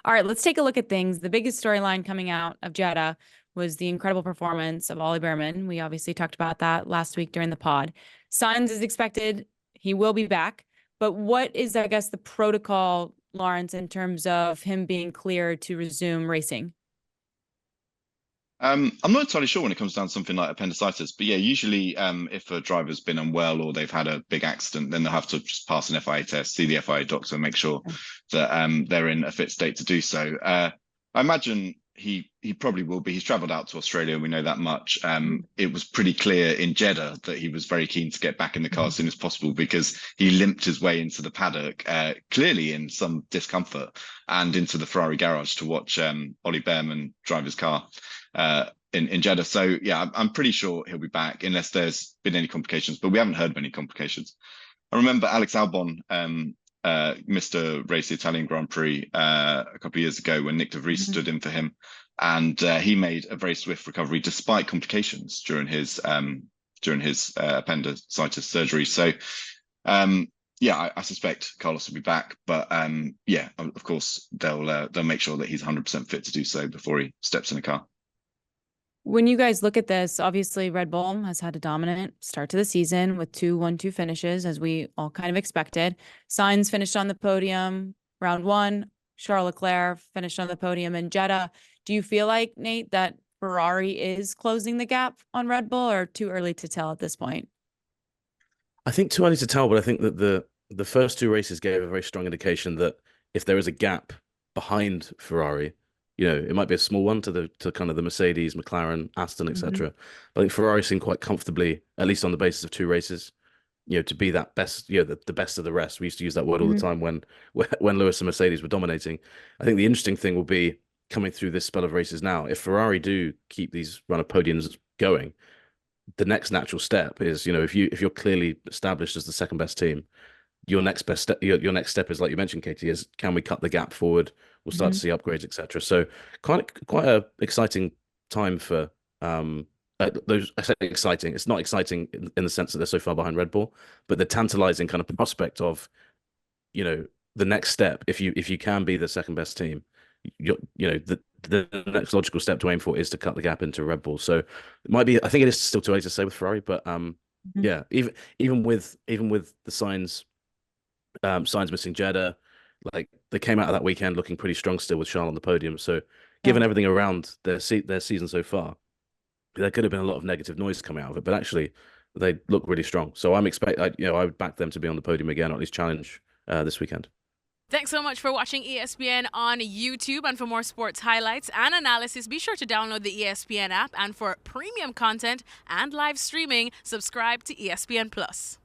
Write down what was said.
All right, let's take a look at things. The biggest storyline coming out of Jeddah was the incredible performance of Ollie Behrman. We obviously talked about that last week during the pod. Sainz is expected. He will be back. But what is, I guess, the protocol, Laurence, in terms of him being cleared to resume racing? I'm not entirely sure when it comes down to something like appendicitis, but yeah, usually if a driver's been unwell or they've had a big accident, then they'll have to just pass an FIA test, see the FIA doctor, make sure that they're in a fit state to do so. I imagine he probably will be. He's travelled out to Australia, we know that much. It was pretty clear in Jeddah that he was very keen to get back in the car as soon as possible because he limped his way into the paddock, clearly in some discomfort, and into the Ferrari garage to watch Ollie Behrman drive his car in Jeddah. So yeah, I'm pretty sure he'll be back unless there's been any complications, but we haven't heard of any complications. I remember Alex Albon missed a race, the Italian Grand Prix, a couple of years ago when Nick de Vries stood in for him, and he made a very swift recovery despite complications during his appendicitis surgery. So yeah, I suspect Carlos will be back, but yeah, of course they'll make sure that he's 100% fit to do so before he steps in the car. When you guys look at this, obviously Red Bull has had a dominant start to the season with 2-1-2 finishes, as we all kind of expected. Sainz finished on the podium round one. Charles Leclerc finished on the podium in Jeddah. Do you feel like, Nate, that Ferrari is closing the gap on Red Bull, or too early to tell at this point? I think too early to tell, but I think that the first two races gave a very strong indication that if there is a gap behind Ferrari, it might be a small one to kind of the Mercedes, McLaren, Aston, etc. But I think Ferrari seemed quite comfortably, at least on the basis of two races, to be that best, the best of the rest. We used to use that word all the time when Lewis and Mercedes were dominating. I think the interesting thing will be coming through this spell of races now. If Ferrari do keep these run of podiums going, the next natural step is, if you're clearly established as the second best team, your next step is, like you mentioned, Katie, is can we cut the gap forward? We'll start to see upgrades, etc. So quite a exciting time for those. I say exciting. It's not exciting in the sense that they're so far behind Red Bull, but the tantalizing kind of prospect of, the next step. If you can be the second best team, the next logical step to aim for is to cut the gap into Red Bull. So it might be. I think it is still too early to say with Ferrari, but yeah, even with the signs missing Jeddah, like they came out of that weekend looking pretty strong still with Charles on the podium. So given everything around their season so far, there could have been a lot of negative noise coming out of it, but actually they look really strong. So I would back them to be on the podium again, or at least challenge this weekend. Thanks so much for watching ESPN on YouTube. And for more sports highlights and analysis, be sure to download the ESPN app. And for premium content and live streaming, subscribe to ESPN Plus.